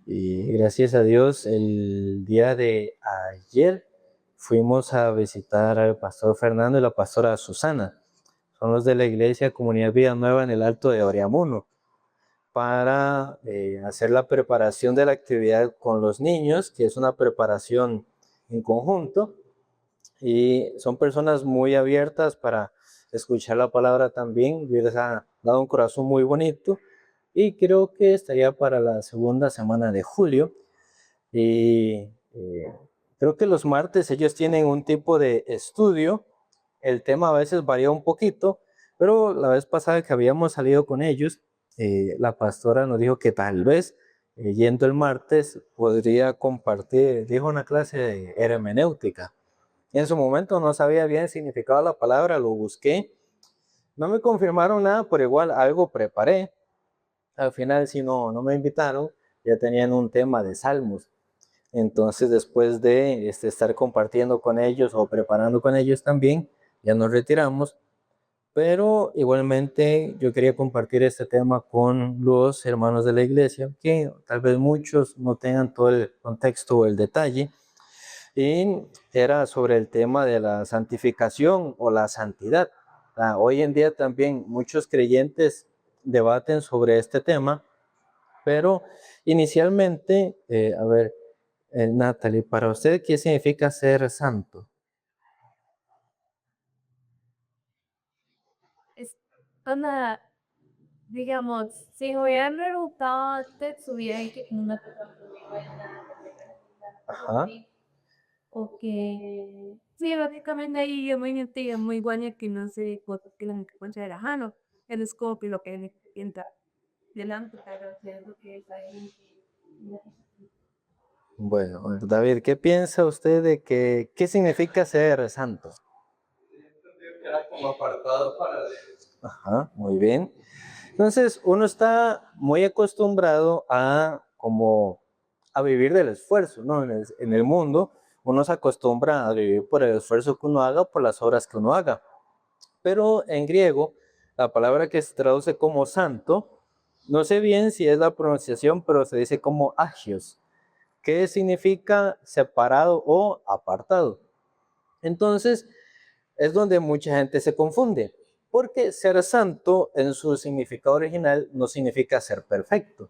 Y gracias a Dios, el día de ayer fuimos a visitar al pastor Fernando y la pastora Susana. Son los de la iglesia Comunidad Vida Nueva en el Alto de Oriamuno, para hacer la preparación de la actividad con los niños, que es una preparación en conjunto. Y son personas muy abiertas para escuchar la palabra también. Les ha dado un corazón muy bonito. Y creo que estaría para la segunda semana de julio. Y creo que los martes ellos tienen un tipo de estudio. El tema a veces varía un poquito, pero la vez pasada que habíamos salido con ellos, la pastora nos dijo que tal vez yendo el martes podría compartir, dijo, una clase de hermenéutica. En su momento no sabía bien el significado de la palabra, lo busqué. No me confirmaron nada, pero igual algo preparé. Al final, si no me invitaron, ya tenían un tema de salmos. Entonces, después de estar compartiendo con ellos o preparando con ellos también, ya nos retiramos. Pero igualmente yo quería compartir este tema con los hermanos de la iglesia, que tal vez muchos no tengan todo el contexto o el detalle. Y era sobre el tema de la santificación o la santidad. Hoy en día también muchos creyentes debaten sobre este tema, pero inicialmente, Natalie, para usted, ¿qué significa ser santo? Es una, digamos, si hubieran preguntado antes, hubieran que una Ajá. porque sí, básicamente ahí es muy antiguo, es muy guaña que no sé cosas que la gente considera ajano. El escopo y lo que piensa delante, pero es lo que es ahí. Bueno, David, ¿qué piensa usted de qué significa ser santo? Era como apartado para Dios. Ajá, muy bien. Entonces, uno está muy acostumbrado a vivir del esfuerzo, ¿no? En el mundo, uno se acostumbra a vivir por el esfuerzo que uno haga, por las obras que uno haga. Pero en griego, la palabra que se traduce como santo, no sé bien si es la pronunciación, pero se dice como agios, que significa separado o apartado. Entonces, es donde mucha gente se confunde, porque ser santo en su significado original no significa ser perfecto,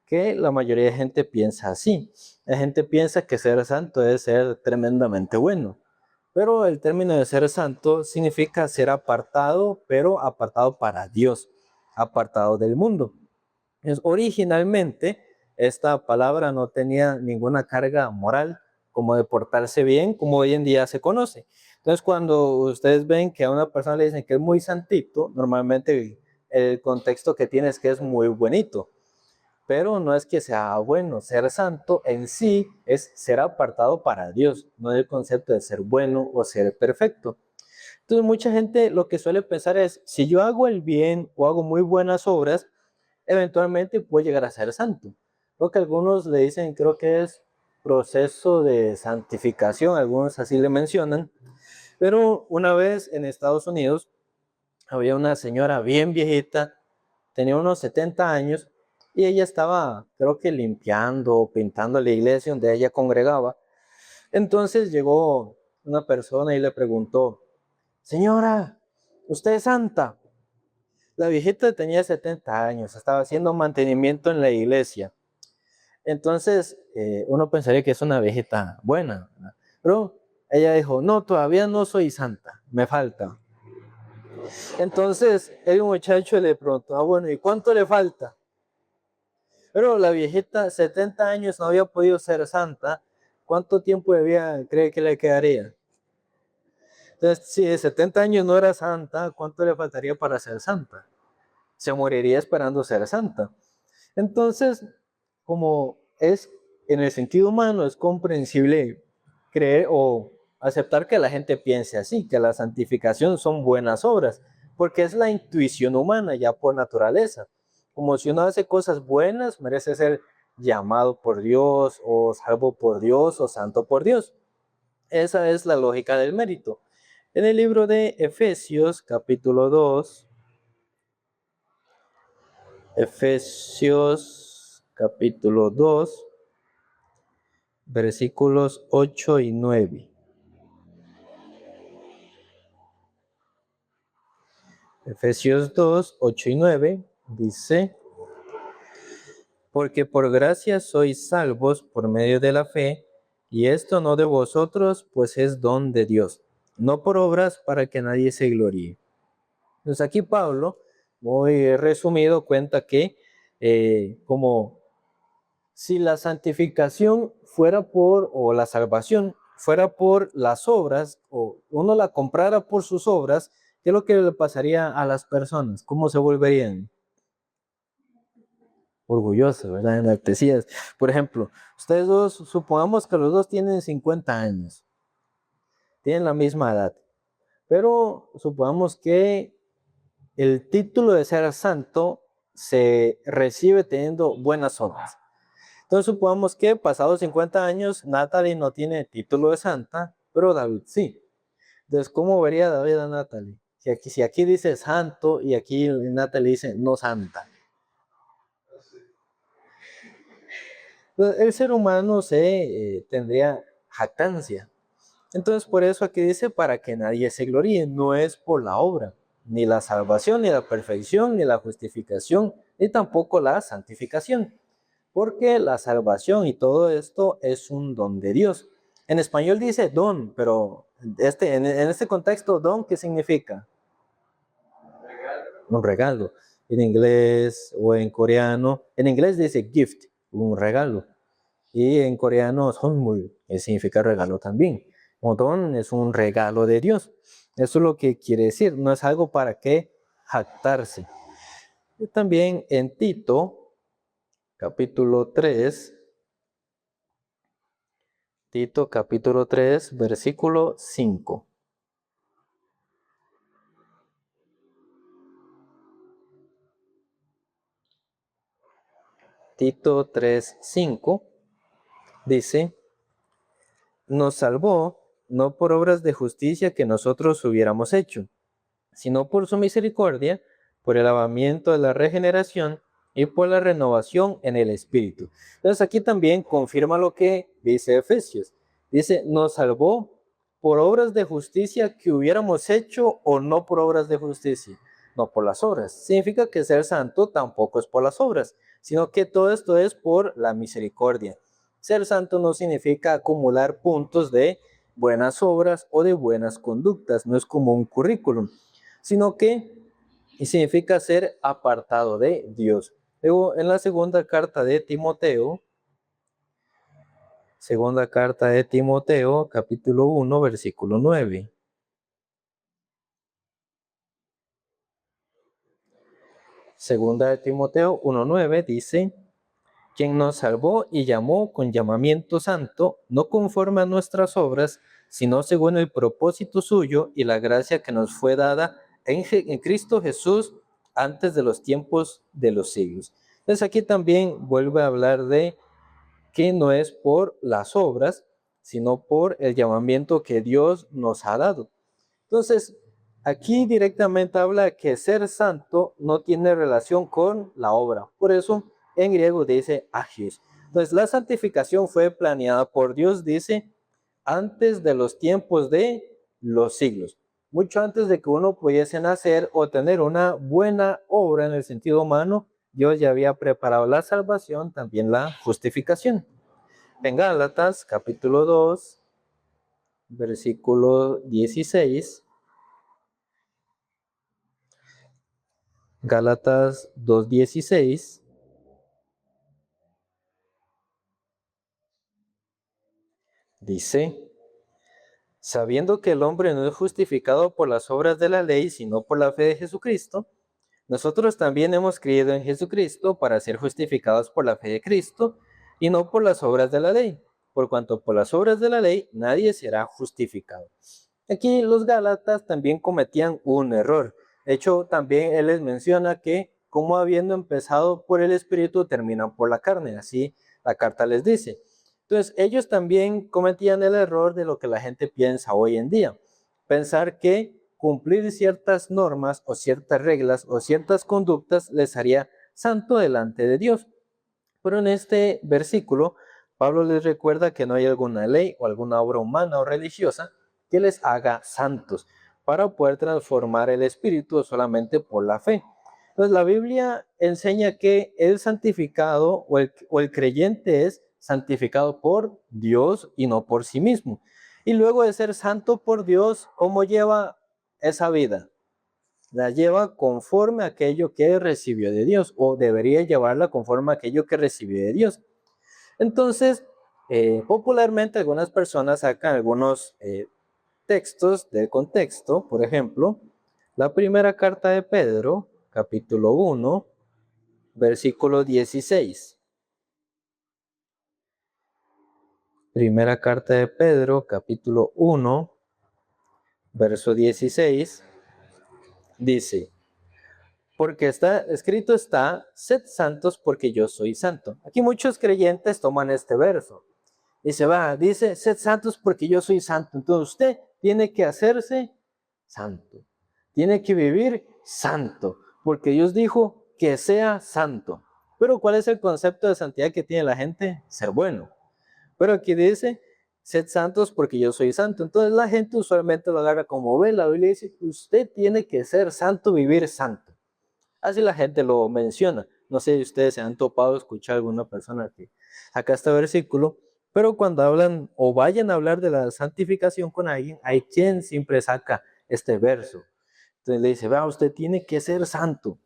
que la mayoría de gente piensa así. La gente piensa que ser santo es ser tremendamente bueno, pero el término de ser santo significa ser apartado, pero apartado para Dios, apartado del mundo. Originalmente, esta palabra no tenía ninguna carga moral, como de portarse bien, como hoy en día se conoce. Entonces, cuando ustedes ven que a una persona le dicen que es muy santito, normalmente el contexto que tiene es que es muy buenito, pero no es que sea bueno. Ser santo en sí es ser apartado para Dios, no es el concepto de ser bueno o ser perfecto. Entonces, mucha gente lo que suele pensar es, si yo hago el bien o hago muy buenas obras, eventualmente puede llegar a ser santo. Lo que algunos le dicen, creo que es proceso de santificación, algunos así le mencionan. Pero una vez en Estados Unidos había una señora bien viejita, tenía unos 70 años, y ella estaba, creo que limpiando o pintando la iglesia donde ella congregaba. Entonces llegó una persona y le preguntó, señora, ¿usted es santa? La viejita tenía 70 años, estaba haciendo mantenimiento en la iglesia. Entonces, uno pensaría que es una viejita buena, ¿verdad? Pero ella dijo, no, todavía no soy santa, me falta. Entonces, el muchacho le preguntó, bueno, ¿y cuánto le falta? Pero la viejita, 70 años, no había podido ser santa. ¿Cuánto tiempo cree que le quedaría? Entonces, si de 70 años no era santa, ¿cuánto le faltaría para ser santa? Se moriría esperando ser santa. Entonces, como es en el sentido humano, es comprensible creer o aceptar que la gente piense así, que la santificación son buenas obras, porque es la intuición humana ya por naturaleza. Como si uno hace cosas buenas, merece ser llamado por Dios o salvo por Dios o santo por Dios. Esa es la lógica del mérito. En el libro de Efesios, capítulo 2, Efesios capítulo 2. versículos 8 y 9. Efesios 2, 8 y 9 dice: porque por gracia sois salvos por medio de la fe, y esto no de vosotros, pues es don de Dios, no por obras para que nadie se gloríe. Entonces aquí Pablo, muy resumido, cuenta que como si la santificación fuera o la salvación fuera por las obras, o uno la comprara por sus obras, ¿qué es lo que le pasaría a las personas? ¿Cómo se volverían? Orgullosos, ¿verdad? Enaltecidas. Por ejemplo, ustedes dos, supongamos que los dos tienen 50 años, tienen la misma edad, pero supongamos que el título de ser santo se recibe teniendo buenas obras. Entonces supongamos que pasados 50 años, Natalie no tiene título de santa, pero David sí. Entonces, ¿cómo vería David a Natalie? Si aquí dice santo y aquí Natalie dice no santa. Entonces, el ser humano tendría jactancia. Entonces, por eso aquí dice, para que nadie se gloríe, no es por la obra, ni la salvación, ni la perfección, ni la justificación, ni tampoco la santificación, porque la salvación y todo esto es un don de Dios. En español dice don, pero en este contexto, don, ¿qué significa? Un regalo. En inglés o en coreano, en inglés dice gift, un regalo. Y en coreano, 선물, que significa regalo también. Don es un regalo de Dios. Eso es lo que quiere decir, no es algo para que jactarse. Y también en Tito, capítulo 3, Tito capítulo 3, versículo 5. Tito 3, 5 dice: nos salvó no por obras de justicia que nosotros hubiéramos hecho, sino por su misericordia, por el lavamiento de la regeneración y por la renovación en el Espíritu. Entonces aquí también confirma lo que dice Efesios. Dice, nos salvó por obras de justicia que hubiéramos hecho o no por obras de justicia. No por las obras. Significa que ser santo tampoco es por las obras, sino que todo esto es por la misericordia. Ser santo no significa acumular puntos de buenas obras o de buenas conductas, no es como un currículum, sino que significa ser apartado de Dios. Luego, en la segunda carta de Timoteo, capítulo 1, versículo 9. Segunda de Timoteo 1:9 dice: quien nos salvó y llamó con llamamiento santo, no conforme a nuestras obras, sino según el propósito suyo y la gracia que nos fue dada en Cristo Jesús antes de los tiempos de los siglos. Entonces aquí también vuelve a hablar de que no es por las obras, sino por el llamamiento que Dios nos ha dado. Entonces, aquí directamente habla que ser santo no tiene relación con la obra. Por eso en griego dice agios. Entonces, la santificación fue planeada por Dios, dice, antes de los tiempos de los siglos. Mucho antes de que uno pudiese nacer o tener una buena obra en el sentido humano, Dios ya había preparado la salvación, también la justificación. En Gálatas, capítulo 2, versículo 16. Gálatas 2:16 dice: sabiendo que el hombre no es justificado por las obras de la ley, sino por la fe de Jesucristo, nosotros también hemos creído en Jesucristo para ser justificados por la fe de Cristo y no por las obras de la ley, por cuanto por las obras de la ley nadie será justificado. Aquí los gálatas también cometían un error. De hecho, también él les menciona que como habiendo empezado por el Espíritu, terminan por la carne. Así la carta les dice. Entonces, ellos también cometían el error de lo que la gente piensa hoy en día. Pensar que cumplir ciertas normas o ciertas reglas o ciertas conductas les haría santo delante de Dios. Pero en este versículo, Pablo les recuerda que no hay alguna ley o alguna obra humana o religiosa que les haga santos para poder transformar el espíritu solamente por la fe. Entonces la Biblia enseña que el santificado o el creyente es santificado por Dios y no por sí mismo. Y luego de ser santo por Dios, ¿cómo lleva esa vida? La lleva conforme a aquello que recibió de Dios, o debería llevarla conforme a aquello que recibió de Dios. Entonces, popularmente algunas personas sacan algunos textos del contexto. Por ejemplo, la primera carta de Pedro, capítulo 1, versículo 16. Primera carta de Pedro, capítulo 1, verso 16, dice: porque está, sed santos porque yo soy santo. Aquí muchos creyentes toman este verso. Dice, sed santos porque yo soy santo. Entonces usted tiene que hacerse santo. Tiene que vivir santo, porque Dios dijo que sea santo. Pero ¿cuál es el concepto de santidad que tiene la gente? Ser bueno. Pero aquí dice, sed santos porque yo soy santo. Entonces la gente usualmente lo agarra como ve. La Biblia dice, usted tiene que ser santo, vivir santo. Así la gente lo menciona. No sé si ustedes se han topado a escuchar alguna persona que saca este versículo, pero cuando hablan o vayan a hablar de la santificación con alguien, hay quien siempre saca este verso. Entonces le dice, usted tiene que ser santo.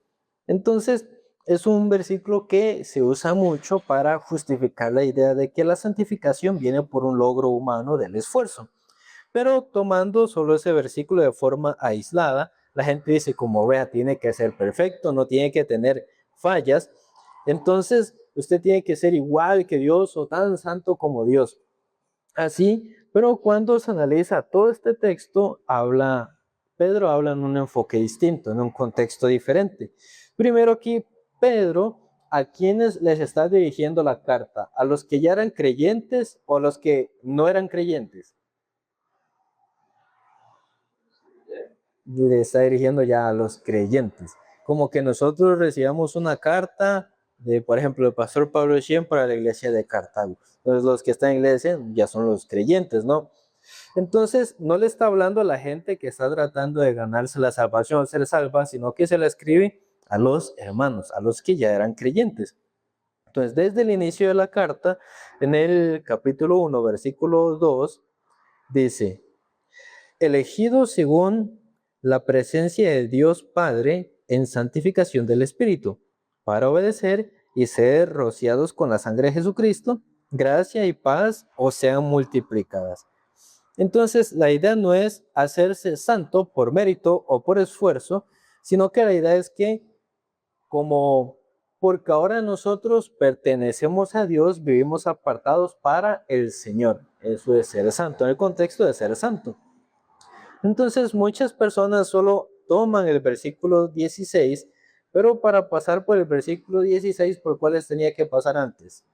Entonces es un versículo que se usa mucho para justificar la idea de que la santificación viene por un logro humano del esfuerzo. Pero tomando solo ese versículo de forma aislada, la gente dice, como vea, tiene que ser perfecto, no tiene que tener fallas. Entonces, usted tiene que ser igual que Dios o tan santo como Dios. Así, pero cuando se analiza todo este texto, Pedro habla en un enfoque distinto, en un contexto diferente. Primero aquí, Pedro, ¿a quiénes les está dirigiendo la carta? ¿A los que ya eran creyentes o a los que no eran creyentes? Le está dirigiendo ya a los creyentes. Como que nosotros recibamos una carta de, por ejemplo, el pastor Pablo Echien para la iglesia de Cartago. Entonces los que están en la iglesia ya son los creyentes, ¿no? Entonces no le está hablando a la gente que está tratando de ganarse la salvación, ser salva, sino que se la escribe a los hermanos, a los que ya eran creyentes. Entonces desde el inicio de la carta, en el capítulo 1, versículo 2, dice: elegidos según la presencia de Dios Padre en santificación del Espíritu, para obedecer y ser rociados con la sangre de Jesucristo, gracia y paz os sean multiplicadas. Entonces, la idea no es hacerse santo por mérito o por esfuerzo, sino que la idea es que, porque ahora nosotros pertenecemos a Dios, vivimos apartados para el Señor. Eso es ser santo, en el contexto de ser santo. Entonces muchas personas solo toman el versículo 16, pero para pasar por el versículo 16, ¿por cuáles tenía que pasar antes?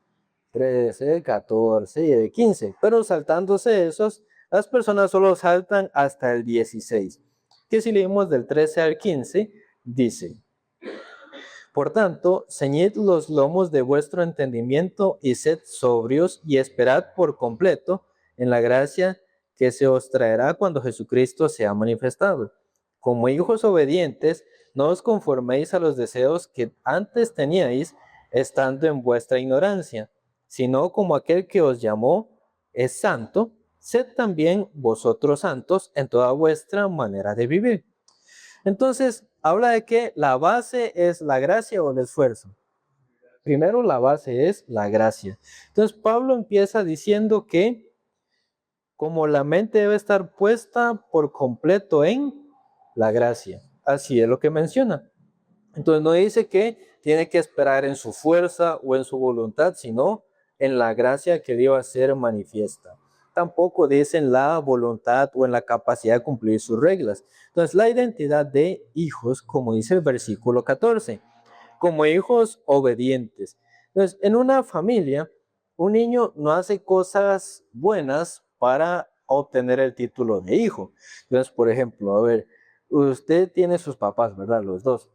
13, 14 y 15. Pero saltándose esos, las personas solo saltan hasta el 16. Que si leemos del 13 al 15, dice: por tanto, ceñid los lomos de vuestro entendimiento y sed sobrios y esperad por completo en la gracia que se os traerá cuando Jesucristo sea manifestado. Como hijos obedientes, no os conforméis a los deseos que antes teníais estando en vuestra ignorancia, sino como aquel que os llamó es santo, sed también vosotros santos en toda vuestra manera de vivir. Entonces, habla de que la base es la gracia o el esfuerzo. Primero, la base es la gracia. Entonces, Pablo empieza diciendo que como la mente debe estar puesta por completo en la gracia. Así es lo que menciona. Entonces, no dice que tiene que esperar en su fuerza o en su voluntad, sino en la gracia que Dios va a ser manifiesta. Tampoco dice en la voluntad o en la capacidad de cumplir sus reglas. Entonces, la identidad de hijos, como dice el versículo 14, como hijos obedientes. Entonces, en una familia, un niño no hace cosas buenas para obtener el título de hijo. Entonces, por ejemplo, usted tiene sus papás, ¿verdad? Los dos.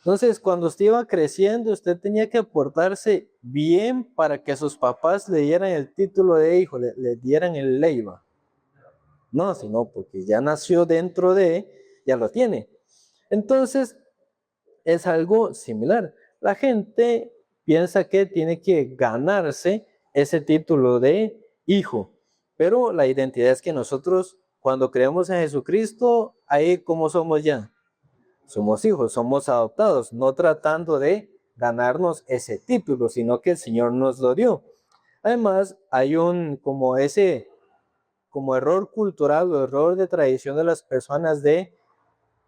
Entonces, cuando usted iba creciendo, usted tenía que portarse bien para que sus papás le dieran el título de hijo, le dieran el leiva. No, sino porque ya nació dentro ya lo tiene. Entonces, es algo similar. La gente piensa que tiene que ganarse ese título de hijo, pero la identidad es que nosotros, cuando creemos en Jesucristo, ahí como somos ya, somos hijos, somos adoptados, no tratando de ganarnos ese título, sino que el Señor nos lo dio. Además, hay como error cultural o error de tradición de las personas de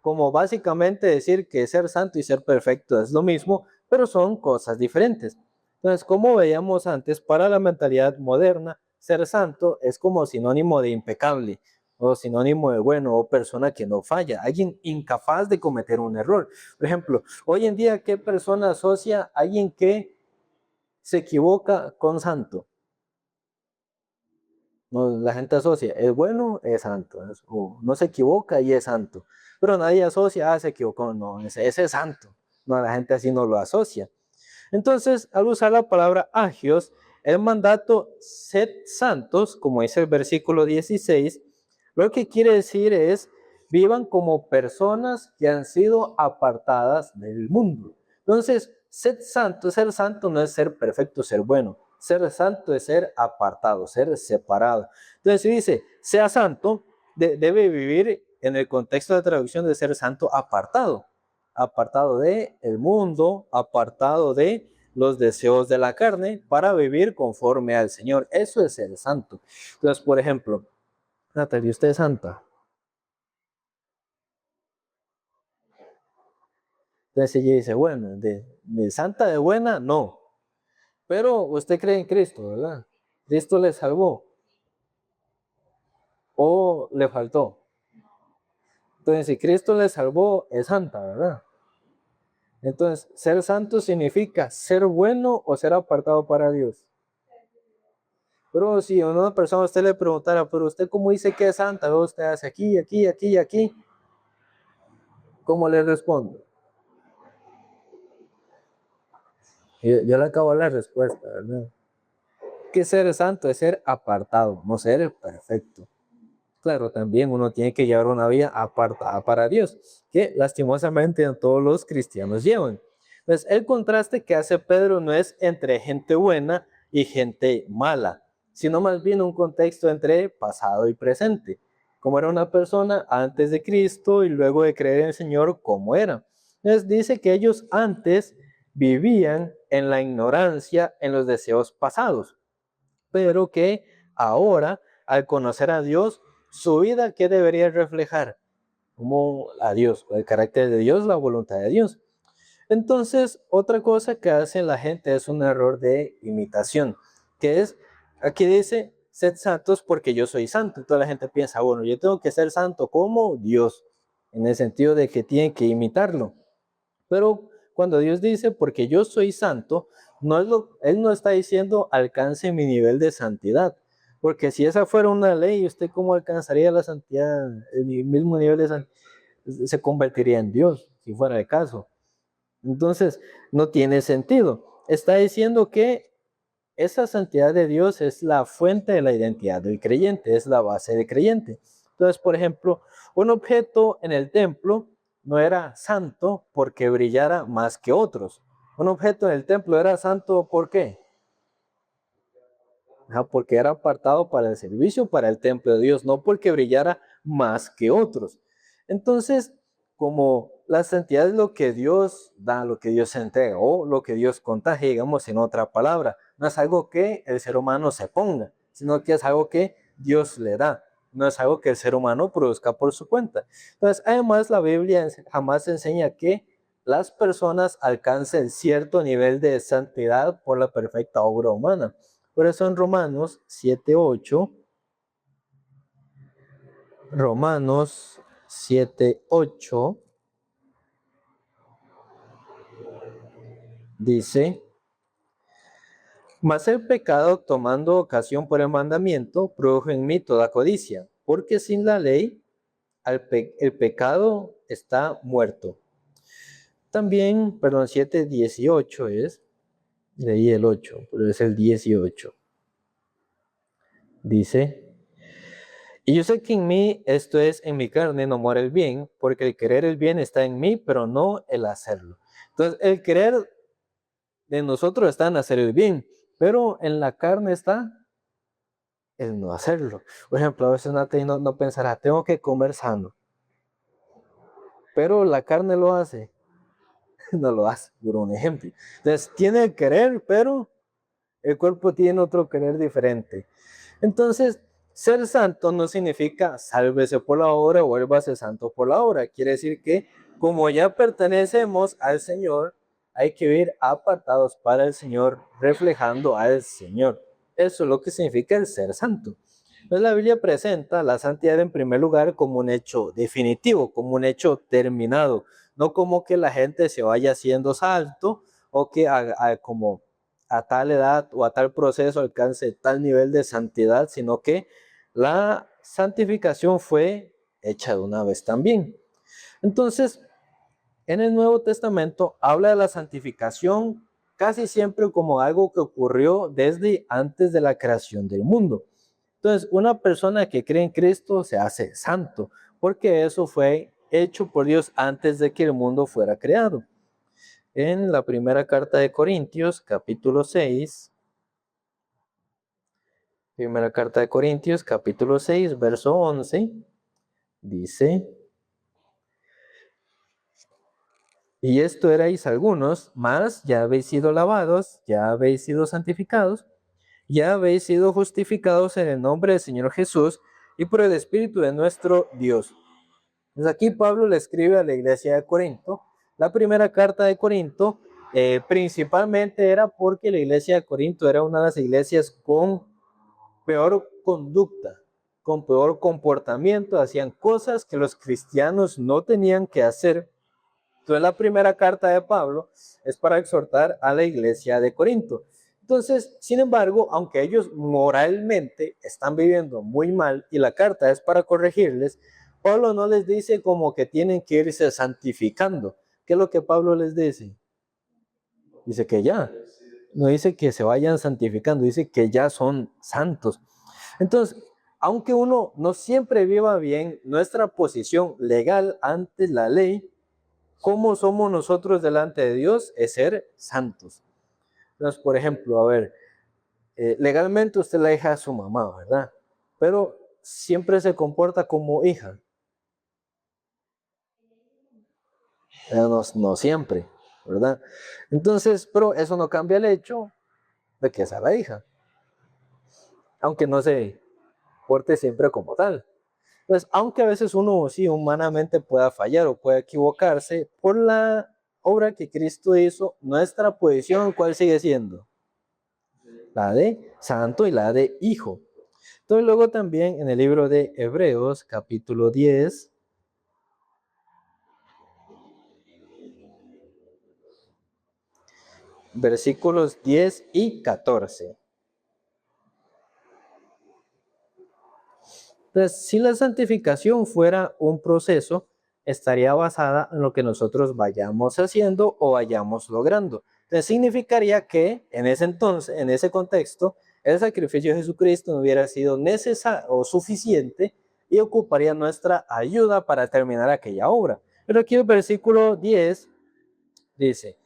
como básicamente decir que ser santo y ser perfecto es lo mismo, pero son cosas diferentes. Entonces, como veíamos antes, para la mentalidad moderna, ser santo es como sinónimo de impecable, o sinónimo de bueno, o persona que no falla, alguien incapaz de cometer un error. Por ejemplo, hoy en día, ¿qué persona asocia a alguien que se equivoca con santo? No, la gente asocia, es bueno, es santo, o no se equivoca y es santo. Pero nadie asocia, se equivocó, no, ese es santo. No, la gente así no lo asocia. Entonces, al usar la palabra agios, el mandato sed santos, como dice el versículo 16, lo que quiere decir es vivan como personas que han sido apartadas del mundo. Entonces, ser santo no es ser perfecto, ser bueno. Ser santo es ser apartado, ser separado. Entonces, si dice, sea santo, debe vivir en el contexto de traducción de ser santo apartado. Apartado de el mundo, apartado de los deseos de la carne, para vivir conforme al Señor. Eso es ser santo. Entonces, por ejemplo, Natalia, ¿usted es santa? Entonces ella dice, bueno, de santa de buena, no. Pero usted cree en Cristo, ¿verdad? Cristo le salvó o le faltó. Entonces, si Cristo le salvó, es santa, ¿verdad? Entonces, ser santo significa ser bueno o ser apartado para Dios. Pero si a una persona a usted le preguntara, pero usted cómo dice que es santa, ¿verdad? Usted hace aquí, aquí, aquí y aquí, ¿cómo le respondo? Yo le acabo la respuesta, ¿verdad? Que ser santo es ser apartado, no ser perfecto. Claro, también uno tiene que llevar una vida apartada para Dios, que lastimosamente no todos los cristianos llevan. Pues el contraste que hace Pedro no es entre gente buena y gente mala, sino más bien un contexto entre pasado y presente. Como era una persona antes de Cristo y luego de creer en el Señor, ¿cómo era? Entonces dice que ellos antes vivían en la ignorancia, en los deseos pasados, pero que ahora, al conocer a Dios, su vida, ¿qué debería reflejar? Como a Dios, el carácter de Dios, la voluntad de Dios. Entonces, otra cosa que hace la gente es un error de imitación, que es, aquí dice, sed santos porque yo soy santo. Entonces la gente piensa, bueno, yo tengo que ser santo como Dios, en el sentido de que tienen que imitarlo. Pero cuando Dios dice, porque yo soy santo, Él no está diciendo alcance mi nivel de santidad. Porque si esa fuera una ley, ¿usted cómo alcanzaría la santidad? El mismo nivel de santidad se convertiría en Dios, si fuera de caso. Entonces, no tiene sentido. Está diciendo que esa santidad de Dios es la fuente de la identidad del creyente, es la base del creyente. Entonces, por ejemplo, un objeto en el templo no era santo porque brillara más que otros. Un objeto en el templo era santo ¿por qué? Porque era apartado para el servicio, para el templo de Dios, no porque brillara más que otros. Entonces, como la santidad es lo que Dios da, lo que Dios entrega, o lo que Dios contagia, digamos en otra palabra, no es algo que el ser humano se ponga, sino que es algo que Dios le da, no es algo que el ser humano produzca por su cuenta. Entonces, además, la Biblia jamás enseña que las personas alcancen cierto nivel de santidad por la perfecta obra humana. Por eso en Romanos 7:8, Romanos 7:8 dice, mas el pecado, tomando ocasión por el mandamiento, produjo en mí toda codicia, porque sin la ley el pecado está muerto. También, perdón, 7:18 es, leí el 8, pero es el 18. Dice, y yo sé que en mí, esto es, en mi carne, no mora el bien, porque el querer el bien está en mí, pero no el hacerlo. Entonces, el querer de nosotros está en hacer el bien, pero en la carne está el no hacerlo. Por ejemplo, a veces no pensará, tengo que comer sano, pero la carne lo hace, no lo hace, por un ejemplo. Entonces, tiene el querer, pero el cuerpo tiene otro querer diferente. Entonces, ser santo no significa sálvese por la obra o vuélvase santo por la obra. Quiere decir que como ya pertenecemos al Señor, hay que vivir apartados para el Señor, reflejando al Señor. Eso es lo que significa el ser santo. Entonces, la Biblia presenta la santidad en primer lugar como un hecho definitivo, como un hecho terminado, no como que la gente se vaya haciendo santo o que como a tal edad o a tal proceso alcance tal nivel de santidad, sino que la santificación fue hecha de una vez también. Entonces, en el Nuevo Testamento habla de la santificación casi siempre como algo que ocurrió desde antes de la creación del mundo. Entonces, una persona que cree en Cristo se hace santo, porque eso fue hecho por Dios antes de que el mundo fuera creado. En la primera carta de Corintios, capítulo 6, primera carta de Corintios, capítulo 6, verso 11, dice, y esto erais algunos, mas ya habéis sido lavados, ya habéis sido santificados, ya habéis sido justificados en el nombre del Señor Jesús y por el Espíritu de nuestro Dios. Entonces aquí Pablo le escribe a la iglesia de Corinto. La primera carta de Corinto principalmente era porque la iglesia de Corinto era una de las iglesias con peor conducta, con peor comportamiento, hacían cosas que los cristianos no tenían que hacer. Entonces la primera carta de Pablo es para exhortar a la iglesia de Corinto. Entonces, sin embargo, aunque ellos moralmente están viviendo muy mal y la carta es para corregirles, Pablo no les dice como que tienen que irse santificando. ¿Qué es lo que Pablo les dice? Dice que ya. No dice que se vayan santificando, dice que ya son santos. Entonces, aunque uno no siempre viva bien, nuestra posición legal ante la ley, ¿cómo somos nosotros delante de Dios? Es ser santos. Entonces, por ejemplo, a ver, legalmente usted la hija a su mamá, ¿verdad? Pero siempre se comporta como hija. No siempre, ¿verdad? Entonces, pero eso no cambia el hecho de que sea la hija, aunque no se porte siempre como tal. Pues, aunque a veces uno sí humanamente pueda fallar o pueda equivocarse, por la obra que Cristo hizo, nuestra posición, ¿cuál sigue siendo? La de santo y la de hijo. Entonces luego también en el libro de Hebreos, capítulo 10, versículos 10 y 14. Entonces, si la santificación fuera un proceso, estaría basada en lo que nosotros vayamos haciendo o vayamos logrando. Entonces, significaría que en ese entonces, en ese contexto, el sacrificio de Jesucristo no hubiera sido necesario o suficiente y ocuparía nuestra ayuda para terminar aquella obra. Pero aquí el versículo 10 dice,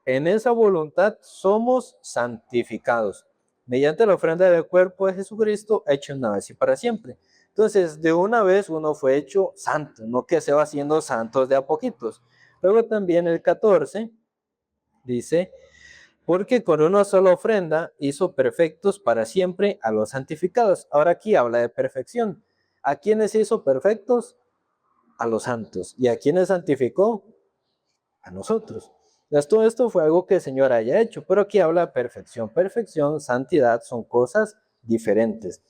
en esa voluntad somos santificados, mediante la ofrenda del cuerpo de Jesucristo, hecho una vez y para siempre. Entonces, de una vez uno fue hecho santo, no que se va haciendo santos de a poquitos. Luego también el 14 dice, porque con una sola ofrenda hizo perfectos para siempre a los santificados. Ahora aquí habla de perfección. ¿A quiénes hizo perfectos? A los santos. ¿Y a quiénes santificó? A nosotros. Entonces, todo esto fue algo que el Señor haya hecho, pero aquí habla de perfección. Perfección, santidad son cosas diferentes.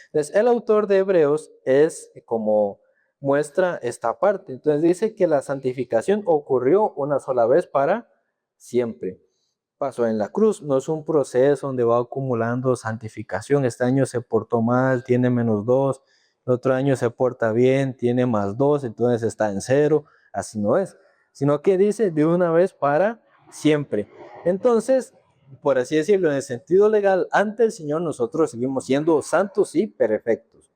Entonces, el autor de Hebreos es como muestra esta parte. Entonces dice que la santificación ocurrió una sola vez para siempre. Pasó en la cruz, no es un proceso donde va acumulando santificación. Este año se portó mal, tiene -2. El otro año se porta bien, tiene +2, entonces está en 0. Así no es. sino que dice de una vez para siempre. Entonces, por así decirlo, en el sentido legal, ante el Señor nosotros seguimos siendo santos y perfectos.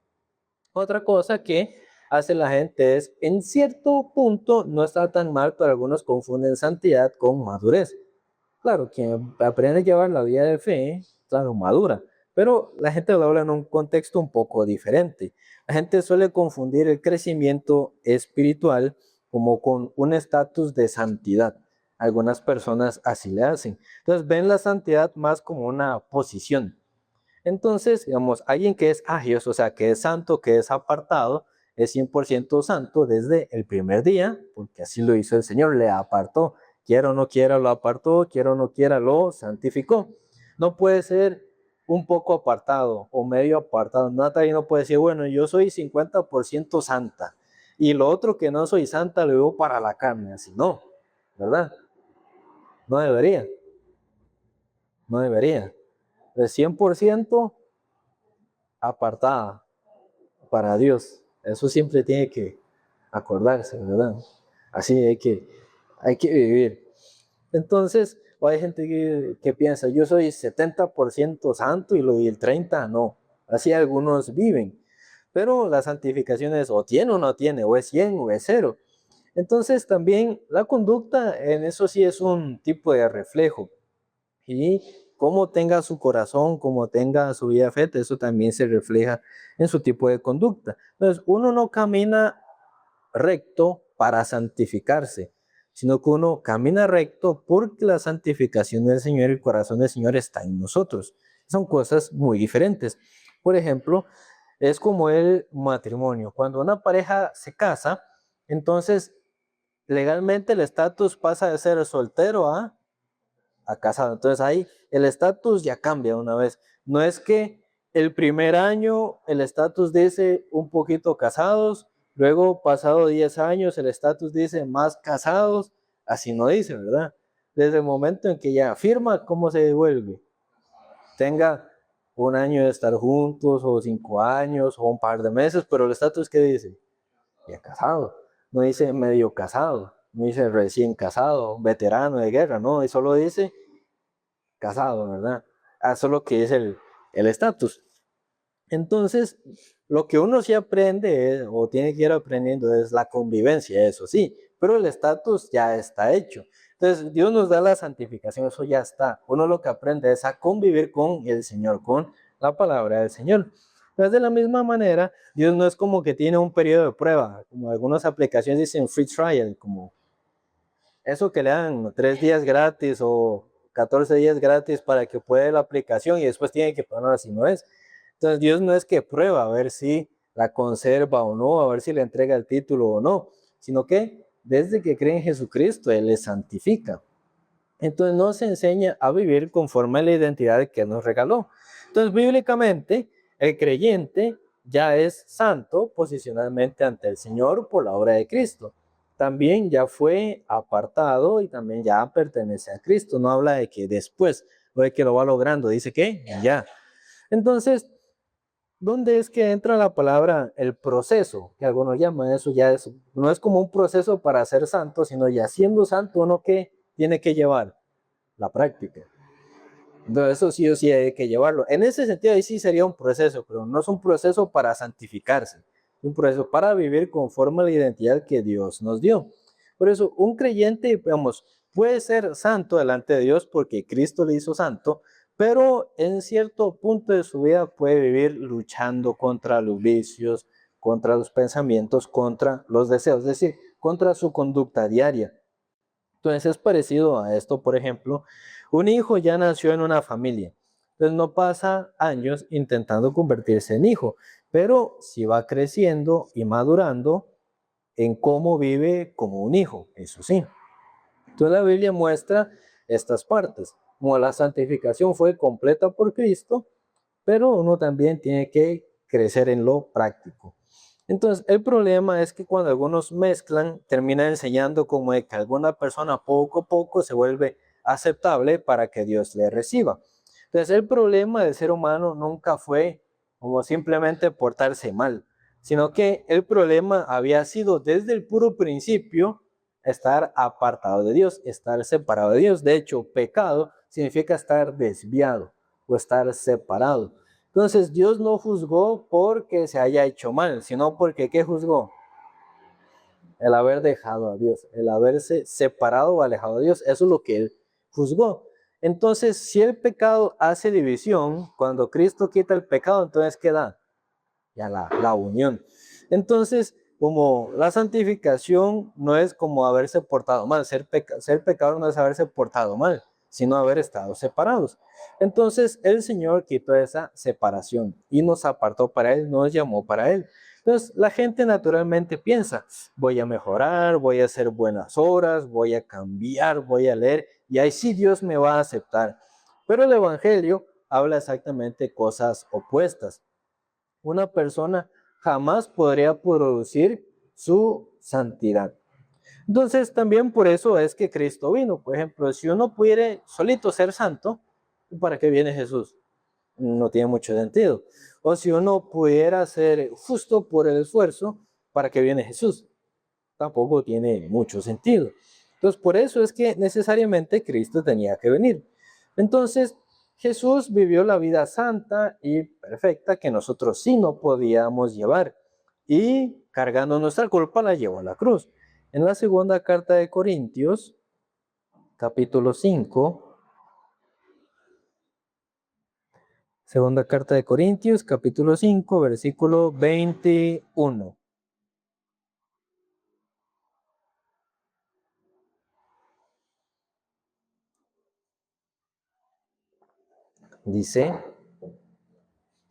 Otra cosa que hace la gente es, en cierto punto, no está tan mal, pero algunos confunden santidad con madurez. Claro, quien aprende a llevar la vida de fe, claro, madura, pero la gente lo habla en un contexto un poco diferente. La gente suele confundir el crecimiento espiritual como con un estatus de santidad. Algunas personas así le hacen. Entonces ven la santidad más como una posición. Entonces, digamos, alguien que es agios, o sea, que es santo, que es apartado, es 100% santo desde el primer día, porque así lo hizo el Señor, le apartó. Quiera o no quiera, lo apartó, quiera o no quiera, lo santificó. No puede ser un poco apartado o medio apartado. Nadie no puede decir, bueno, yo soy 50% santa y lo otro que no soy santa lo veo para la carne, así no, ¿verdad? No debería, no debería. De 100% apartada para Dios. Eso siempre tiene que acordarse, ¿verdad? Así hay que vivir. Entonces, hay gente que piensa, yo soy 70% santo y el 30% no. Así algunos viven. Pero la santificación es o tiene o no tiene, o es 100 o es 0. Entonces también la conducta en eso sí es un tipo de reflejo. Y como tenga su corazón, como tenga su vida de fe, eso también se refleja en su tipo de conducta. Entonces, uno no camina recto para santificarse, sino que uno camina recto porque la santificación del Señor y el corazón del Señor está en nosotros. Son cosas muy diferentes. Por ejemplo, es como el matrimonio. Cuando una pareja se casa, entonces legalmente el estatus pasa de ser soltero a casado. Entonces ahí el estatus ya cambia una vez. No es que el primer año el estatus dice un poquito casados, luego pasado 10 años el estatus dice más casados, así no dice, ¿verdad? Desde el momento en que ya firma, ¿cómo se devuelve? Tenga un año de estar juntos o 5 años o un par de meses, pero el estatus ¿qué dice? Ya casado. No dice medio casado, no dice recién casado, veterano de guerra, no, y solo dice casado, ¿verdad? Eso es lo que es el estatus. Entonces, lo que uno sí aprende o tiene que ir aprendiendo es la convivencia, eso sí, pero el estatus ya está hecho. Entonces, Dios nos da la santificación, eso ya está. Uno lo que aprende es a convivir con el Señor, con la palabra del Señor. Entonces, de la misma manera, Dios no es como que tiene un periodo de prueba, como algunas aplicaciones dicen free trial, como eso que le dan 3 días gratis o 14 días gratis para que pueda la aplicación y después tiene que pagar así no es. Entonces Dios no es que prueba a ver si la conserva o no, a ver si le entrega el título o no, sino que desde que cree en Jesucristo, Él le santifica. Entonces nos enseña a vivir conforme a la identidad que nos regaló. Entonces bíblicamente el creyente ya es santo posicionalmente ante el Señor por la obra de Cristo. También ya fue apartado y también ya pertenece a Cristo. No habla de que después o de que lo va logrando, dice que ya. Entonces, ¿dónde es que entra la palabra el proceso? Que algunos llaman eso ya es, no es como un proceso para ser santo, sino ya siendo santo uno que tiene que llevar la práctica. Entonces eso sí o sí hay que llevarlo. En ese sentido ahí sí sería un proceso, pero no es un proceso para santificarse, es un proceso para vivir conforme a la identidad que Dios nos dio. Por eso un creyente, digamos, puede ser santo delante de Dios porque Cristo le hizo santo, pero en cierto punto de su vida puede vivir luchando contra los vicios, contra los pensamientos, contra los deseos, es decir, contra su conducta diaria. Entonces es parecido a esto, por ejemplo, un hijo ya nació en una familia, entonces no pasa años intentando convertirse en hijo, pero sí va creciendo y madurando en cómo vive como un hijo, eso sí. Entonces la Biblia muestra estas partes, como la santificación fue completa por Cristo, pero uno también tiene que crecer en lo práctico. Entonces, el problema es que cuando algunos mezclan, terminan enseñando como de que alguna persona poco a poco se vuelve aceptable para que Dios le reciba. Entonces, el problema del ser humano nunca fue como simplemente portarse mal, sino que el problema había sido desde el puro principio estar apartado de Dios, estar separado de Dios. De hecho, pecado significa estar desviado o estar separado. Entonces, Dios no juzgó porque se haya hecho mal, sino porque ¿qué juzgó? El haber dejado a Dios, el haberse separado o alejado de Dios. Eso es lo que Él juzgó. Entonces, si el pecado hace división, cuando Cristo quita el pecado, entonces ¿qué da? Ya la unión. Entonces, como la santificación no es como haberse portado mal, ser pecador no es haberse portado mal, sino haber estado separados. Entonces, el Señor quitó esa separación y nos apartó para Él, nos llamó para Él. Entonces, la gente naturalmente piensa, voy a mejorar, voy a hacer buenas obras, voy a cambiar, voy a leer, y ahí sí Dios me va a aceptar. Pero el Evangelio habla exactamente cosas opuestas. Una persona jamás podría producir su santidad. Entonces, también por eso es que Cristo vino. Por ejemplo, si uno pudiera solito ser santo, ¿para qué viene Jesús? No tiene mucho sentido. O si uno pudiera ser justo por el esfuerzo, ¿para qué viene Jesús? Tampoco tiene mucho sentido. Entonces, por eso es que necesariamente Cristo tenía que venir. Entonces, Jesús vivió la vida santa y perfecta que nosotros sí no podíamos llevar. Y cargando nuestra culpa la llevó a la cruz. En la segunda carta de Corintios, capítulo 5, segunda carta de Corintios, capítulo 5, versículo 21. Dice,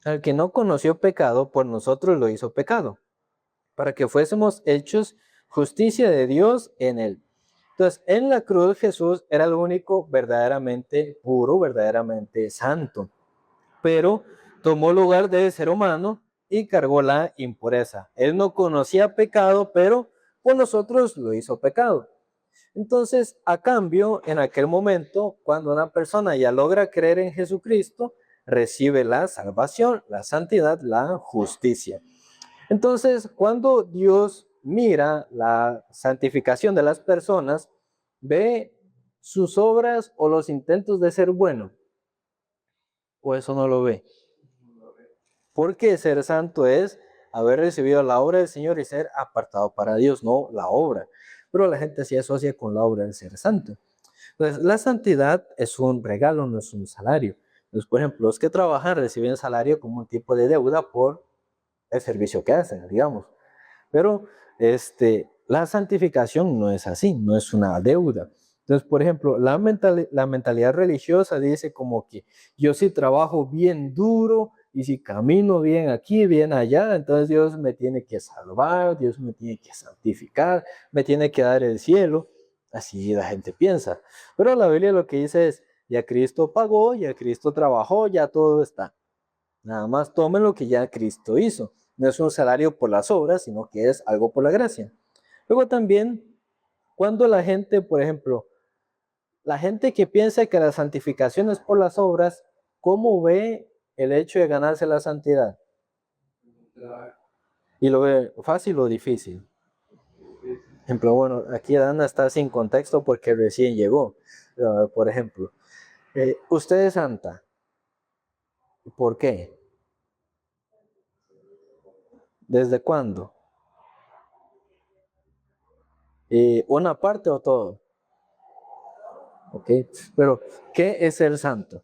al que no conoció pecado, por nosotros lo hizo pecado, para que fuésemos hechos justicia de Dios en él. Entonces, en la cruz Jesús era el único verdaderamente puro, verdaderamente santo, pero tomó lugar de ser humano y cargó la impureza. Él no conocía pecado, pero por nosotros lo hizo pecado. Entonces, a cambio, en aquel momento, cuando una persona ya logra creer en Jesucristo, recibe la salvación, la santidad, la justicia. Entonces, cuando Dios mira la santificación de las personas, ve sus obras o los intentos de ser bueno, o eso no lo ve. Porque ser santo es haber recibido la obra del Señor y ser apartado para Dios, no la obra. Pero la gente se asocia con la obra del ser santo. Entonces, la santidad es un regalo, no es un salario. Entonces, por ejemplo, los que trabajan reciben salario como un tipo de deuda por el servicio que hacen, digamos. Pero la santificación no es así, no es una deuda. Entonces, por ejemplo, la mentalidad religiosa dice como que yo sí trabajo bien duro y si camino bien aquí, bien allá, entonces Dios me tiene que salvar, Dios me tiene que santificar, me tiene que dar el cielo. Así la gente piensa. Pero la Biblia lo que dice es, ya Cristo pagó, ya Cristo trabajó, ya todo está. Nada más tomen lo que ya Cristo hizo. No es un salario por las obras, sino que es algo por la gracia. Luego también, cuando la gente, por ejemplo, la gente que piensa que la santificación es por las obras, ¿cómo ve el hecho de ganarse la santidad? Y lo ve fácil o difícil. Por ejemplo, bueno, aquí Dana está sin contexto porque recién llegó. Por ejemplo, usted es santa. ¿Por qué? ¿Desde cuándo? ¿Una parte o todo? ¿Ok? Pero, ¿qué es ser santo?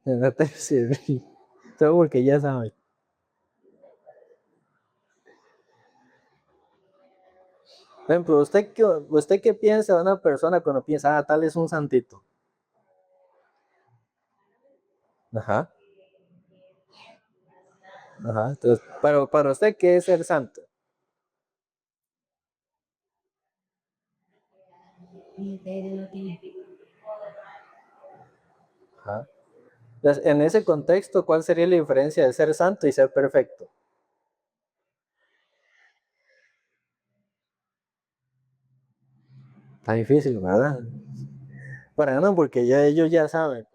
No te sirve. Solo porque ya sabes. Por ejemplo, ¿usted qué piensa de una persona cuando piensa, tal es un santito? Ajá, ajá. Entonces, pero para usted, ¿qué es ser santo? Ajá. Entonces, en ese contexto, ¿cuál sería la diferencia de ser santo y ser perfecto? Está difícil, ¿verdad? Para no, porque ya ellos ya saben.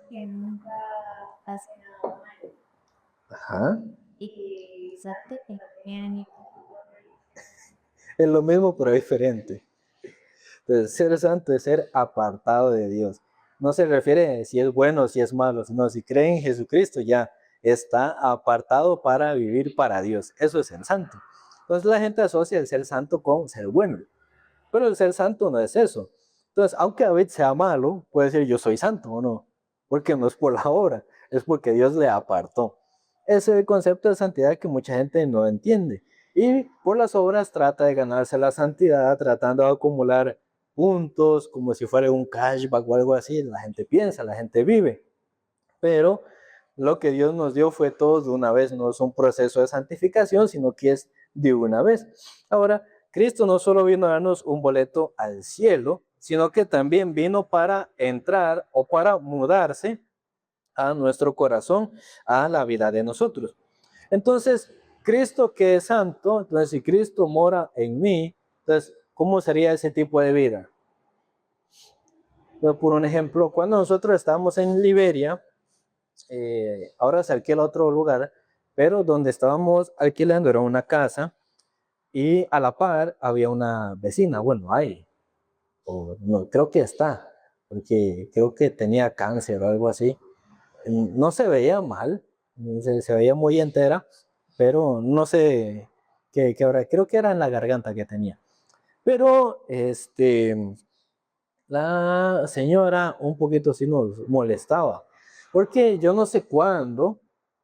Que nunca hace nada. Ajá. Exacto. Bien. Es lo mismo, pero diferente. Entonces, ser santo es ser apartado de Dios. No se refiere a si es bueno o si es malo, sino si cree en Jesucristo ya está apartado para vivir para Dios. Eso es ser santo. Entonces la gente asocia el ser santo con ser bueno, pero el ser santo no es eso. Entonces, aunque David sea malo, puede decir yo soy santo o no, porque no es por la obra, es porque Dios le apartó. Ese es el concepto de santidad que mucha gente no entiende. Y por las obras trata de ganarse la santidad, tratando de acumular puntos, como si fuera un cashback o algo así. La gente piensa, la gente vive. Pero lo que Dios nos dio fue todo de una vez, no es un proceso de santificación, sino que es de una vez. Ahora, Cristo no solo vino a darnos un boleto al cielo, sino que también vino para entrar o para mudarse a nuestro corazón, a la vida de nosotros. Entonces, Cristo que es santo, entonces si Cristo mora en mí, entonces, ¿cómo sería ese tipo de vida? Por un ejemplo, cuando nosotros estábamos en Liberia, ahora se alquila otro lugar, pero donde estábamos alquilando era una casa y a la par había una vecina, bueno, hay, o no, creo que está, porque creo que tenía cáncer o algo así. No se veía mal, se veía muy entera, pero no sé qué ahora, creo que era en la garganta que tenía. Pero la señora un poquito sí nos molestaba, porque yo no sé cuándo,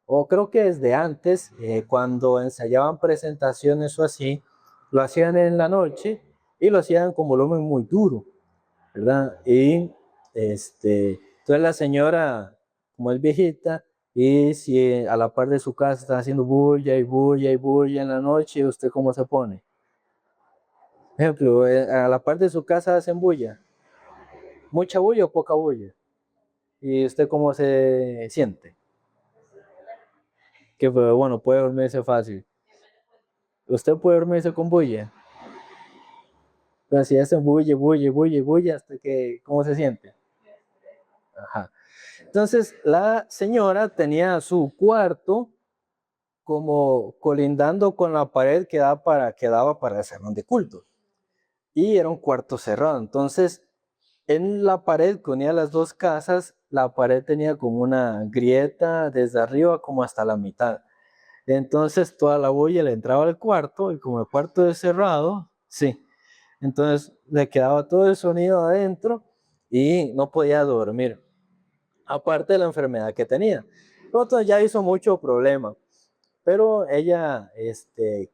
o creo que desde antes, cuando ensayaban presentaciones o así, lo hacían en la noche y lo hacían con volumen muy duro, ¿verdad? Y entonces la señora, como es viejita, y si a la par de su casa está haciendo bulla y bulla y bulla en la noche, ¿usted cómo se pone? Por ejemplo, a la par de su casa hacen bulla, mucha bulla o poca bulla. ¿Y usted cómo se siente? Que bueno, puede dormirse fácil. Usted puede dormirse con bulla. Pero si hacen bulla, bulla, bulla, bulla, hasta que, ¿cómo se siente? Ajá. Entonces, la señora tenía su cuarto como colindando con la pared que daba para el salón de culto. Y era un cuarto cerrado. Entonces, en la pared que unía las dos casas, la pared tenía como una grieta desde arriba como hasta la mitad. Entonces toda la bulla le entraba al cuarto y como el cuarto es cerrado, sí. Entonces le quedaba todo el sonido adentro y no podía dormir. Aparte de la enfermedad que tenía. Entonces ya hizo mucho problema. Pero ella,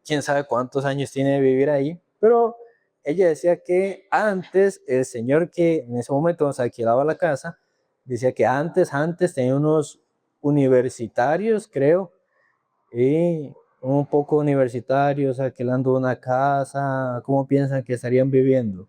quién sabe cuántos años tiene de vivir ahí, pero ella decía que antes el señor que en ese momento nos alquilaba la casa, decía que antes tenía unos universitarios, creo, y un poco universitarios alquilando una casa. ¿Cómo piensan que estarían viviendo?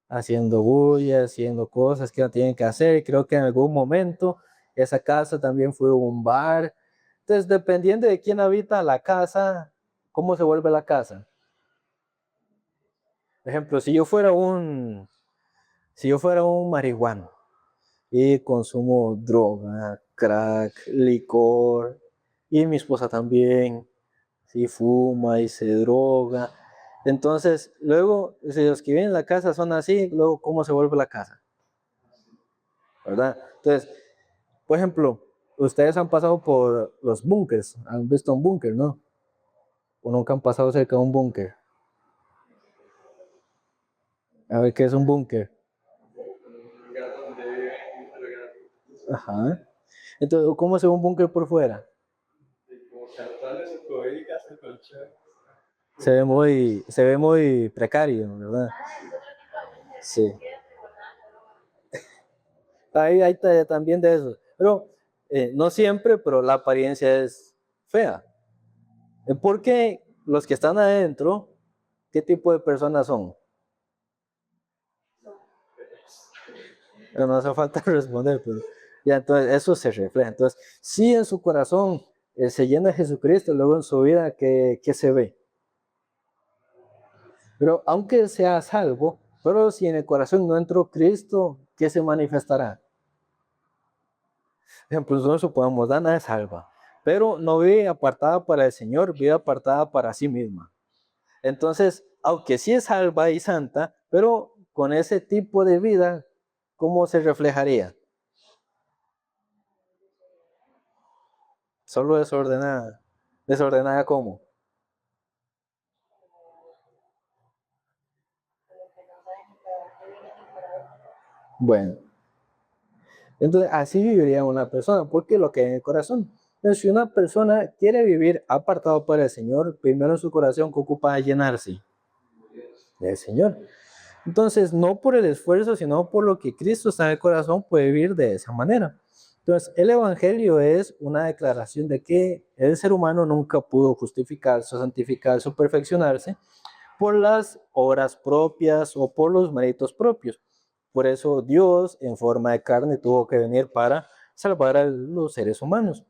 Haciendo bulla, haciendo cosas que no tienen que hacer. Creo que en algún momento esa casa también fue un bar. Entonces, dependiendo de quién habita la casa, ¿cómo se vuelve la casa? Por ejemplo, si yo fuera un marihuano y consumo droga, crack, licor, y mi esposa también, si fuma y se droga. Entonces, luego, si los que viven en la casa son así, luego, ¿cómo se vuelve la casa? ¿Verdad? Entonces, por ejemplo, ustedes han pasado por los búnkers, han visto un búnker, ¿no? O nunca han pasado cerca de un búnker. A ver, ¿qué es un búnker? Ajá. Entonces, ¿cómo se ve un búnker por fuera? Se ve muy precario, ¿verdad? Sí. Hay también de eso. Pero no siempre, pero la apariencia es fea. Porque los que están adentro, ¿qué tipo de personas son? Pero no hace falta responder, pero ya entonces eso se refleja. Entonces, si en su corazón se llena de Jesucristo, luego en su vida, ¿qué se ve? Pero aunque sea salvo, pero si en el corazón no entró Cristo, ¿qué se manifestará? Por ejemplo, nosotros supongamos, Dana es salva, pero no vive apartada para el Señor, vive apartada para sí misma. Entonces, aunque sí es salva y santa, pero con ese tipo de vida, ¿cómo se reflejaría? Solo desordenada. ¿Desordenada cómo? Bueno, entonces así viviría una persona, porque lo que hay en el corazón. Entonces, si una persona quiere vivir apartado para el Señor, primero en su corazón que ocupa llenarse del Señor. Entonces, no por el esfuerzo, sino por lo que Cristo está en el corazón, puede vivir de esa manera. Entonces, el Evangelio es una declaración de que el ser humano nunca pudo justificarse, santificarse o perfeccionarse por las obras propias o por los méritos propios. Por eso Dios, en forma de carne, tuvo que venir para salvar a los seres humanos.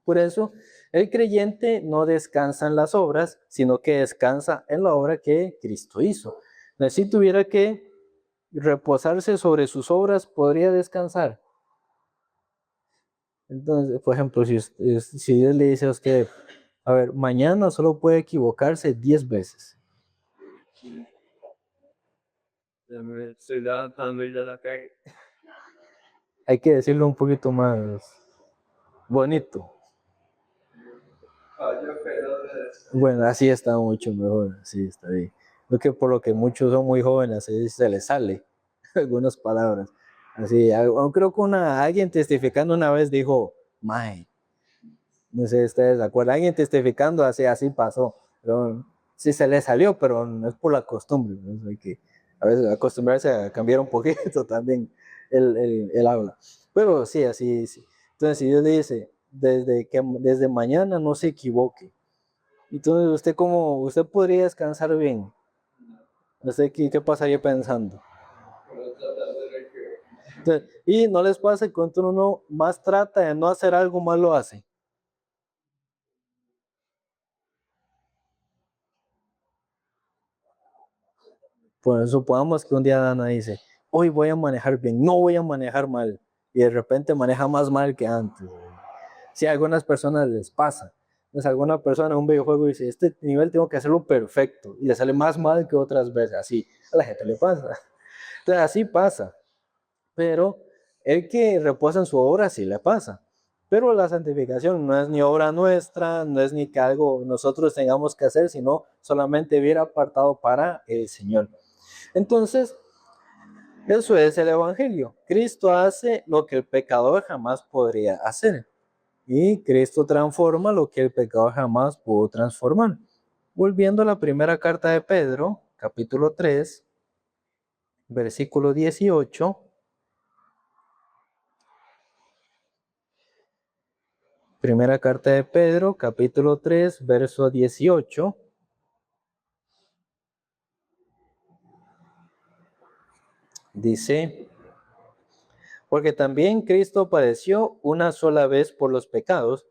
Por eso el creyente no descansa en las obras, sino que descansa en la obra que Cristo hizo. Si tuviera que reposarse sobre sus obras, podría descansar. Entonces, por ejemplo, si Dios le dice a usted, a ver, mañana solo puede equivocarse 10 veces. Ya me estoy levantando y ya la cagué. Hay que decirlo un poquito más bonito. Bueno, así está mucho mejor, así está bien. Lo que por lo que muchos son muy jóvenes, así se les sale algunas palabras. Así, creo que alguien testificando una vez dijo, mae, no sé si ustedes se acuerdan, alguien testificando así pasó. Pero, sí se le salió, pero no es por la costumbre, ¿no? Hay que a veces acostumbrarse a cambiar un poquito también el habla. Pero sí, así, sí. Entonces, si Dios le dice, desde mañana no se equivoque. Entonces, usted podría descansar bien. ¿Usted qué pasaría pensando? Entonces, y no les pasa que cuando uno más trata de no hacer algo, más lo hace. Pues supongamos que un día Dana dice, hoy voy a manejar bien, no voy a manejar mal. Y de repente maneja más mal que antes. Si a algunas personas les pasa. Entonces, alguna persona en un videojuego dice, este nivel tengo que hacerlo perfecto. Y le sale más mal que otras veces. Así a la gente le pasa. Entonces, así pasa. Pero el que reposa en su obra sí le pasa. Pero la santificación no es ni obra nuestra, no es ni que algo nosotros tengamos que hacer, sino solamente vivir apartado para el Señor. Entonces, eso es el Evangelio. Cristo hace lo que el pecador jamás podría hacer. Y Cristo transforma lo que el pecador jamás pudo transformar. Volviendo a la primera carta de Pedro, capítulo 3, versículo 18. Primera carta de Pedro, capítulo 3, verso 18. Dice, porque también Cristo padeció una sola vez por los pecados,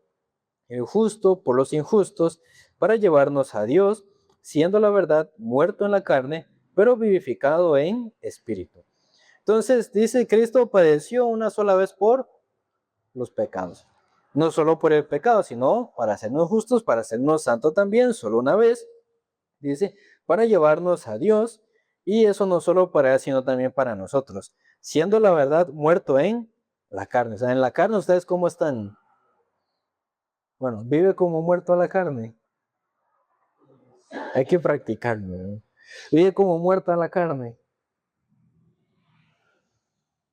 el justo por los injustos, para llevarnos a Dios, siendo la verdad muerto en la carne, pero vivificado en espíritu. Entonces dice, Cristo padeció una sola vez por los pecados. No solo por el pecado, sino para hacernos justos, para hacernos santos también, solo una vez. Dice, para llevarnos a Dios, y eso no solo para él, sino también para nosotros, siendo la verdad muerto en la carne. O sea, en la carne, ¿ustedes cómo están? Bueno, vive como muerto a la carne. Hay que practicarlo, ¿no? Vive como muerta a la carne.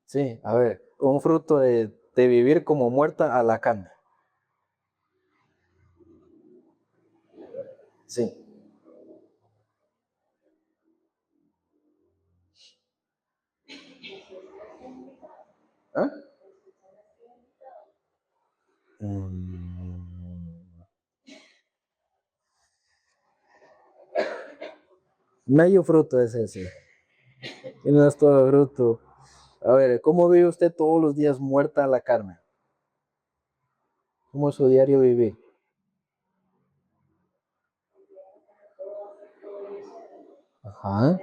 Sí, a ver, un fruto de vivir como muerta a la carne. Sí. ¿Ah? Mm, medio fruto es ese. Y no es todo fruto. A ver, ¿cómo vive usted todos los días muerta a la carne? ¿Cómo es su diario vivir? Ajá.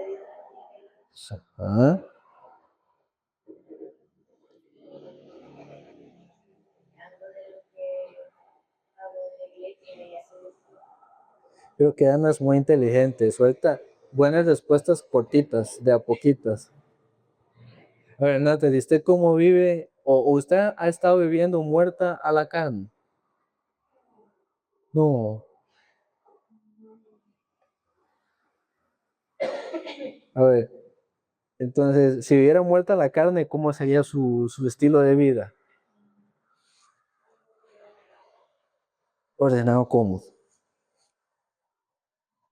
Ajá. Creo que Ana es muy inteligente, suelta buenas respuestas cortitas, de a poquitas. A ver, Natalie, ¿usted cómo vive o usted ha estado viviendo muerta a la carne? No. A ver, entonces, si viviera muerta a la carne, ¿cómo sería su estilo de vida? Ordenado cómo.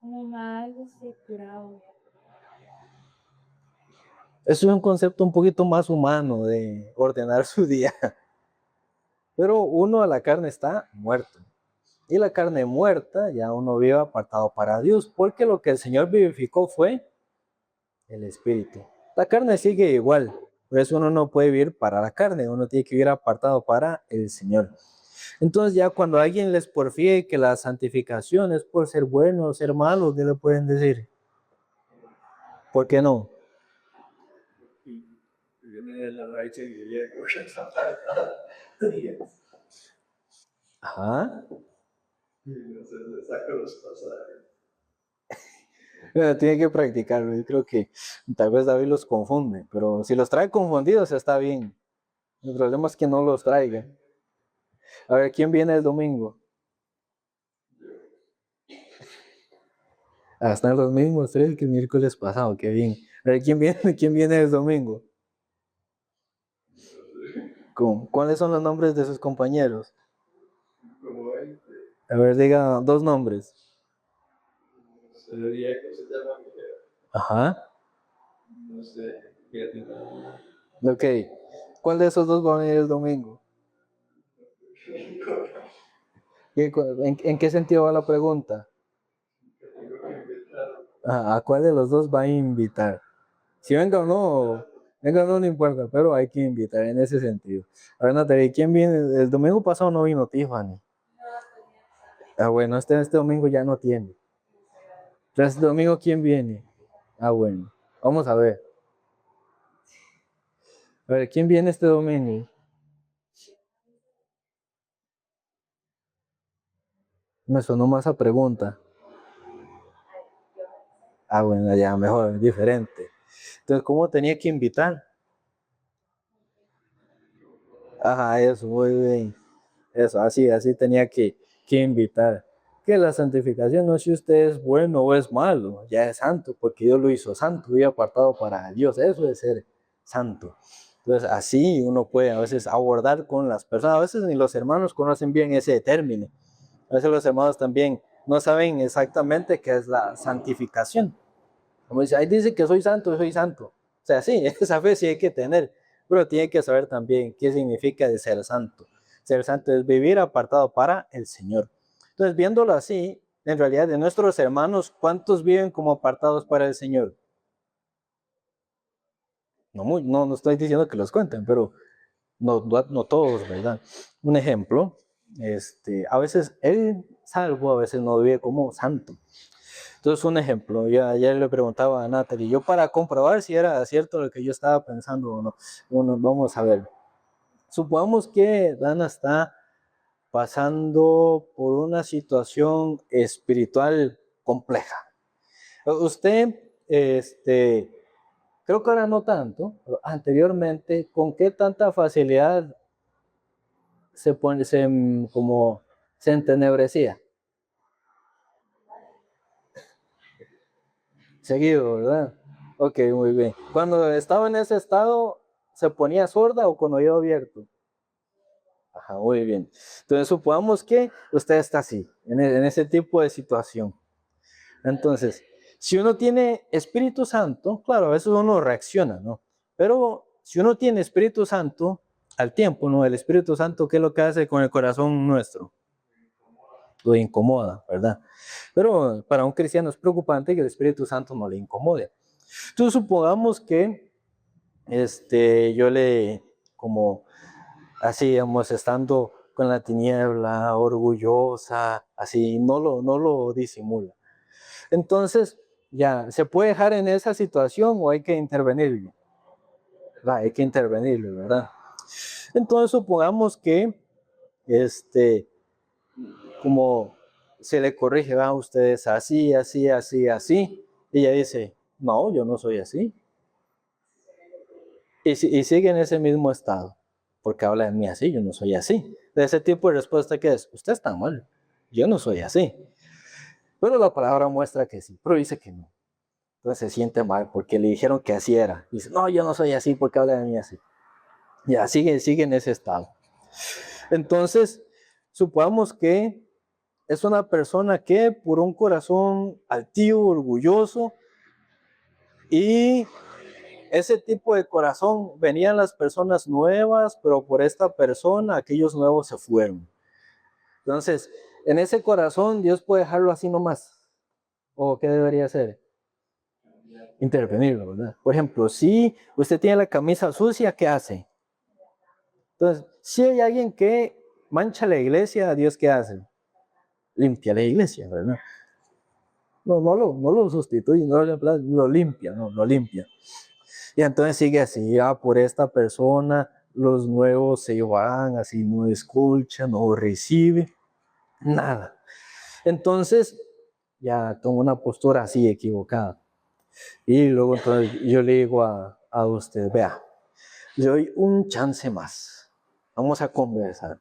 Como más estructurado. Eso es un concepto un poquito más humano de ordenar su día. Pero uno a la carne está muerto. Y la carne muerta ya uno vive apartado para Dios, porque lo que el Señor vivificó fue el Espíritu. La carne sigue igual, por eso uno no puede vivir para la carne, uno tiene que vivir apartado para el Señor. Entonces ya cuando alguien les porfíe que la santificación es por ser bueno o ser malo, ¿qué le pueden decir? ¿Por qué no? Ajá. Bueno, tiene que practicarlo, yo creo que tal vez David los confunde, pero si los trae confundidos está bien. El problema es que no los traiga. A ver, ¿quién viene el domingo? Ah, están los mismos tres que el miércoles pasado, qué bien. A ver, quién viene el domingo? ¿Cuáles son los nombres de sus compañeros? A ver, diga dos nombres. Ajá. Ok. ¿Cuál de esos dos va a venir el domingo? ¿En qué sentido va la pregunta? ¿A cuál de los dos va a invitar? Si venga o no, no importa, pero hay que invitar en ese sentido. A ver, Natalia, ¿quién viene? El domingo pasado no vino Tiffany. Ah, bueno, este domingo ya no tiene. Entonces, ¿este domingo quién viene? Ah, bueno, vamos a ver. A ver, ¿quién viene este domingo? Me sonó más a pregunta. Ah, bueno, ya mejor, diferente. Entonces, ¿cómo tenía que invitar? Ajá, eso, muy bien. Eso, así tenía que invitar. Que la santificación no es si usted es bueno o es malo, ya es santo, porque Dios lo hizo santo y apartado para Dios. Eso es ser santo. Entonces, así uno puede a veces abordar con las personas. A veces ni los hermanos conocen bien ese término. A veces los hermanos también no saben exactamente qué es la santificación. Como dice, ahí dice que soy santo, soy santo. O sea, sí, esa fe sí hay que tener, pero tiene que saber también qué significa de ser santo. Ser santo es vivir apartado para el Señor. Entonces, viéndolo así, en realidad de nuestros hermanos, ¿cuántos viven como apartados para el Señor? No estoy diciendo que los cuenten, pero no todos, ¿verdad? Un ejemplo, a veces él salvo, a veces no vive como santo. Entonces, un ejemplo, yo ayer le preguntaba a Natalie, yo para comprobar si era cierto lo que yo estaba pensando o no, bueno, vamos a ver. Supongamos que Dana está pasando por una situación espiritual compleja. Usted, creo que ahora no tanto, pero anteriormente, ¿con qué tanta facilidad se entenebrecía? Seguido, ¿verdad? Ok, muy bien. Cuando estaba en ese estado, ¿se ponía sorda o con oído abierto? Ajá, muy bien. Entonces, supongamos que usted está así, en ese tipo de situación. Entonces, si uno tiene Espíritu Santo, claro, a veces uno reacciona, ¿no? Pero si uno tiene Espíritu Santo, al tiempo, ¿no? El Espíritu Santo, ¿qué es lo que hace con el corazón nuestro? Lo incomoda, ¿verdad? Pero para un cristiano es preocupante que el Espíritu Santo no le incomode. Entonces, supongamos que yo como así, digamos, estando con la tiniebla, orgullosa, así, no lo disimula. Entonces, ya, ¿se puede dejar en esa situación o hay que intervenirlo? Hay que intervenirlo, ¿verdad? Entonces, supongamos que, como se le corrige, va, usted es así, así, así, así. Y ella dice, no, yo no soy así. Y sigue en ese mismo estado, porque habla de mí así, yo no soy así. De ese tipo de respuesta que es, usted está mal, yo no soy así. Pero la palabra muestra que sí, pero dice que no. Entonces se siente mal porque le dijeron que así era. Dice, no, yo no soy así porque habla de mí así. Ya, sigue en ese estado. Entonces, supongamos que es una persona que por un corazón altivo, orgulloso, y ese tipo de corazón venían las personas nuevas, pero por esta persona aquellos nuevos se fueron. Entonces, en ese corazón Dios puede dejarlo así nomás. ¿O qué debería hacer? Intervenirlo, ¿verdad? Por ejemplo, si usted tiene la camisa sucia, ¿qué hace? Entonces, si hay alguien que mancha la iglesia, ¿Dios qué hace? Limpia la iglesia, ¿verdad? No lo sustituye, no lo limpia, no, lo limpia. Y entonces sigue así, ya por esta persona, los nuevos se van, así no escuchan, no reciben, nada. Entonces, ya toma una postura así equivocada. Y luego entonces yo le digo a usted, vea, le doy un chance más. Vamos a conversar.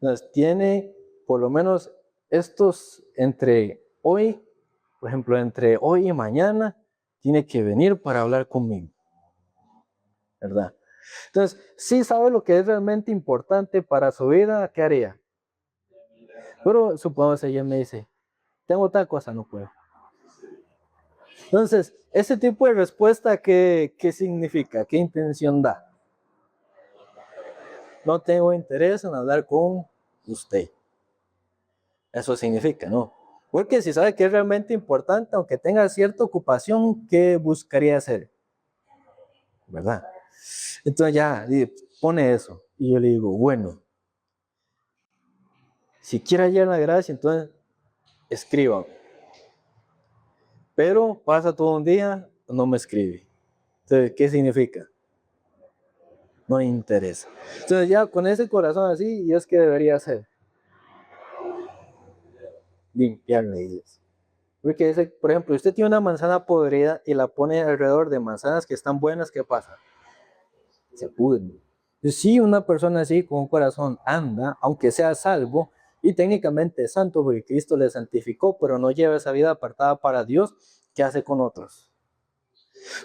Entonces, tiene por lo menos estos entre hoy, por ejemplo, entre hoy y mañana, tiene que venir para hablar conmigo, ¿verdad? Entonces, si sabe lo que es realmente importante para su vida, ¿qué haría? Pero supongamos que ella me dice, tengo tal cosa, no puedo. Entonces, ese tipo de respuesta, ¿qué significa? ¿Qué intención da? No tengo interés en hablar con usted. Eso significa, ¿no? Porque si sabe que es realmente importante, aunque tenga cierta ocupación, ¿qué buscaría hacer? ¿Verdad? Entonces ya pone eso. Y yo le digo, bueno, si quiere hallar la gracia, entonces escriba. Pero pasa todo un día, no me escribe. Entonces, ¿qué significa? No me interesa. Entonces ya con ese corazón así, ¿y es que debería hacer? Limpiar la iglesia. Porque ese, por ejemplo, usted tiene una manzana podrida y la pone alrededor de manzanas que están buenas, ¿qué pasa? Se pudren. Si una persona así con un corazón anda, aunque sea salvo y técnicamente santo porque Cristo le santificó, pero no lleva esa vida apartada para Dios, ¿qué hace con otros?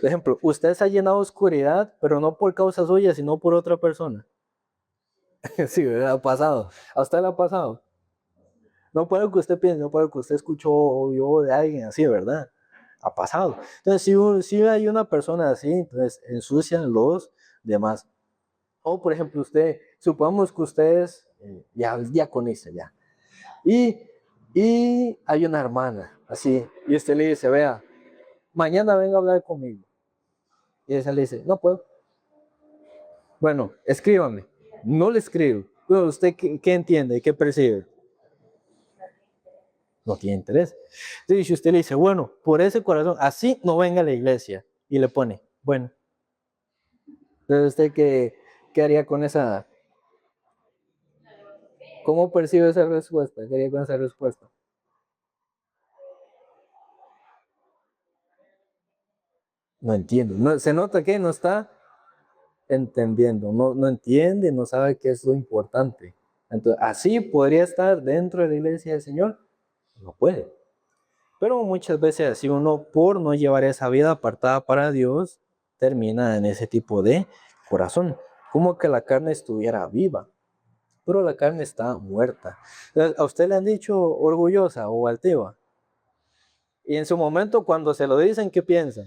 Por ejemplo, usted se ha llenado de oscuridad, pero no por causa suya, sino por otra persona. Sí, ¿verdad? Ha pasado. ¿A usted le ha pasado? No por lo que usted piense, no por lo que usted escuchó o vio de alguien así, ¿verdad? Ha pasado. Entonces, si hay una persona así, entonces ensucian los demás. O, por ejemplo, supongamos que usted es ya diaconisa, ya. Y hay una hermana, así, y usted le dice, vea, mañana venga a hablar conmigo. Y ella le dice, no puedo. Bueno, escríbame. No le escribo. Pero usted, ¿qué entiende? ¿Qué percibe? No tiene interés. Entonces, si usted le dice, bueno, por ese corazón, así no venga a la iglesia. Y le pone, bueno. Entonces, ¿usted qué haría con esa? ¿Cómo percibe esa respuesta? ¿Qué haría con esa respuesta? No entiendo. No, se nota que no está entendiendo, no entiende, no sabe qué es lo importante. Entonces, así podría estar dentro de la iglesia del Señor. No puede. Pero muchas veces así uno, por no llevar esa vida apartada para Dios, termina en ese tipo de corazón. Como que la carne estuviera viva, pero la carne está muerta. Entonces, a usted le han dicho orgullosa o altiva. Y en su momento cuando se lo dicen, ¿qué piensa?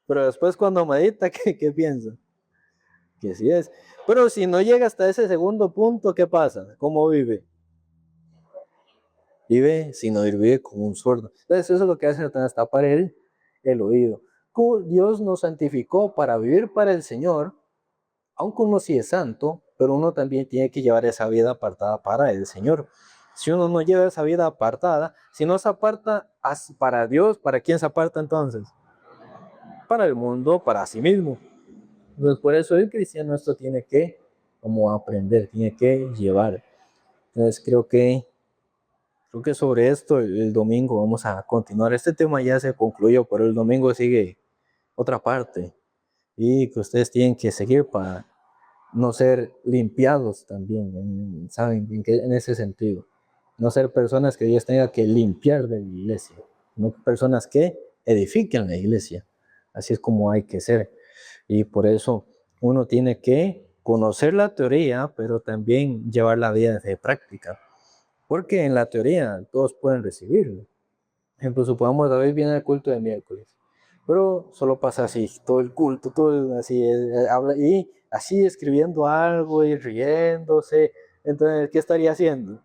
Pero después cuando medita, ¿qué piensa? Que sí es. Pero si no llega hasta ese segundo punto, ¿qué pasa? ¿Cómo vive? Vive sin oír, vive como un sordo. Entonces eso es lo que hace Satanás, tapar el oído. Como Dios nos santificó para vivir para el Señor, aunque uno sí es santo, pero uno también tiene que llevar esa vida apartada para el Señor. Si uno no lleva esa vida apartada, si no se aparta para Dios, ¿para quién se aparta entonces? Para el mundo, para sí mismo. Entonces por eso el cristiano esto tiene que como aprender, tiene que llevar. Entonces creo que sobre esto el domingo vamos a continuar. Este tema ya se concluyó, pero el domingo sigue otra parte y que ustedes tienen que seguir para no ser limpiados también, ¿saben? En ese sentido. No ser personas que Dios tenga que limpiar de la iglesia, no personas que edifiquen la iglesia. Así es como hay que ser. Y por eso uno tiene que conocer la teoría, pero también llevar la vida de práctica. Porque en la teoría todos pueden recibirlo. Por ejemplo, supongamos David viene al culto de miércoles, pero solo pasa así, todo el culto, todo así, habla y así escribiendo algo y riéndose. Entonces, ¿qué estaría haciendo?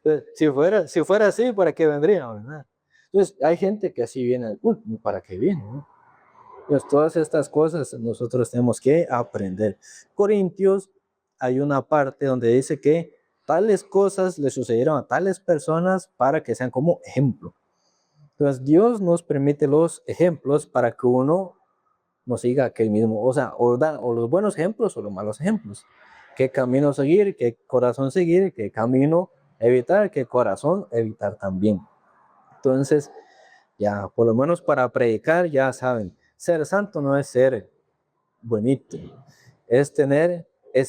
Entonces, si fuera así, ¿para qué vendría, verdad? Entonces, hay gente que así viene al culto, ¿para qué viene, no? Entonces, todas estas cosas nosotros tenemos que aprender. Corintios, hay una parte donde dice que tales cosas le sucedieron a tales personas para que sean como ejemplo. Entonces, Dios nos permite los ejemplos para que uno no siga aquel mismo, o sea, o los buenos ejemplos o los malos ejemplos. ¿Qué camino seguir? ¿Qué corazón seguir? ¿Qué camino evitar? ¿Qué corazón evitar también? Entonces, ya, por lo menos para predicar, ya saben, ser santo no es ser bonito, es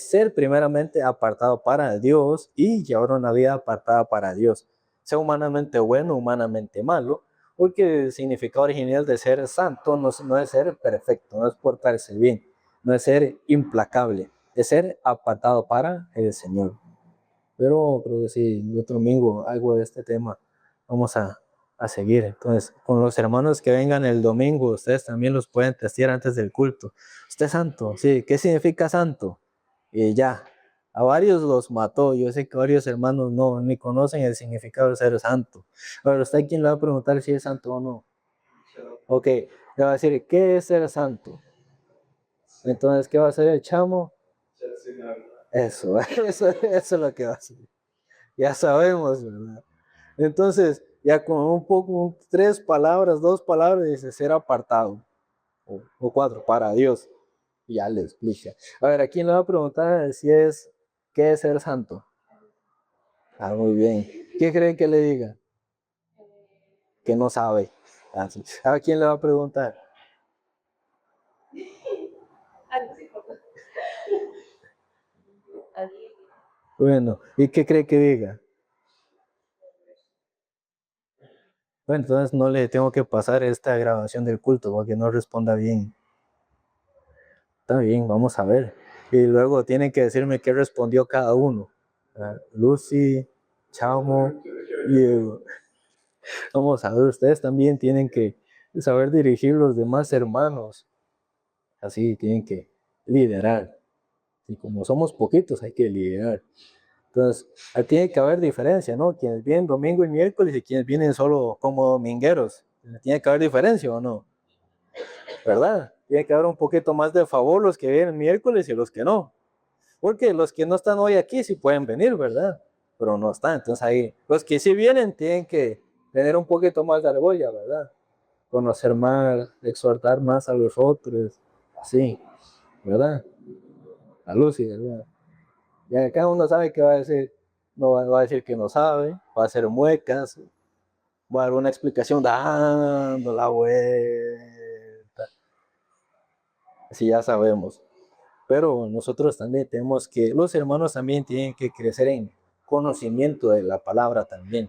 ser primeramente apartado para Dios y llevar una vida apartada para Dios. Sea humanamente bueno, humanamente malo, porque el significado original de ser santo no es ser perfecto, no es portarse bien, no es ser implacable, es ser apartado para el Señor. Pero creo que sí, el otro domingo algo de este tema vamos a seguir. Entonces, con los hermanos que vengan el domingo, ustedes también los pueden testear antes del culto. ¿Usted es santo? Sí, ¿qué significa santo? Y ya, a varios los mató. Yo sé que varios hermanos no, ni conocen el significado de ser santo. Pero ¿usted quién le va a preguntar si es santo o no? Ok, le va a decir, ¿qué es ser santo? Entonces, ¿qué va a hacer el chamo? Eso es lo que va a hacer. Ya sabemos, ¿verdad? Entonces, ya con un poco, 3 palabras, 2 palabras, dice ser apartado, o 4, para Dios. Y ya le explica. A ver, ¿a quién le va a preguntar qué es ser santo? Ah, muy bien. ¿Qué creen que le diga? Que no sabe. Ah, sí. ¿A quién le va a preguntar? Bueno, ¿y qué cree que diga? Bueno, entonces no le tengo que pasar esta grabación del culto porque no responda bien. Está bien, vamos a ver. Y luego tienen que decirme qué respondió cada uno. Lucy, Chamo, Diego. Vamos a ver, ustedes también tienen que saber dirigir los demás hermanos. Así tienen que liderar. Y como somos poquitos, hay que liderar. Entonces, tiene que haber diferencia, ¿no? Quienes vienen domingo y miércoles y quienes vienen solo como domingueros. Tiene que haber diferencia, ¿o no? ¿Verdad? Tiene que haber un poquito más de favor los que vienen miércoles y los que no. Porque los que no están hoy aquí sí pueden venir, ¿verdad? Pero no están. Entonces ahí, los que sí vienen tienen que tener un poquito más de argolla, ¿verdad? Conocer más, exhortar más a los otros, así, ¿verdad? A Lucy, ¿verdad? Ya cada uno sabe qué va a decir. No va a decir que no sabe, va a hacer muecas, va a dar una explicación dando la vuelta. Así ya sabemos. Pero nosotros también tenemos que, los hermanos también tienen que crecer en conocimiento de la palabra también.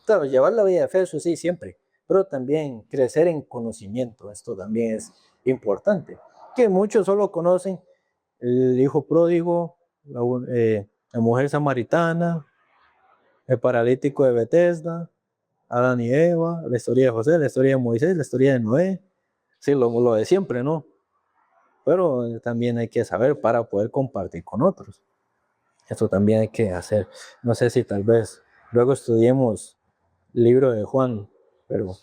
Claro, llevar la vida de fe, eso sí, siempre, pero también crecer en conocimiento, esto también es importante. Que muchos solo conocen el hijo pródigo, la mujer samaritana, el paralítico de Bethesda, Adán y Eva, la historia de José, la historia de Moisés, la historia de Noé, sí, lo de siempre, ¿no? Pero también hay que saber para poder compartir con otros. Eso también hay que hacer. No sé si tal vez luego estudiemos el libro de Juan, pero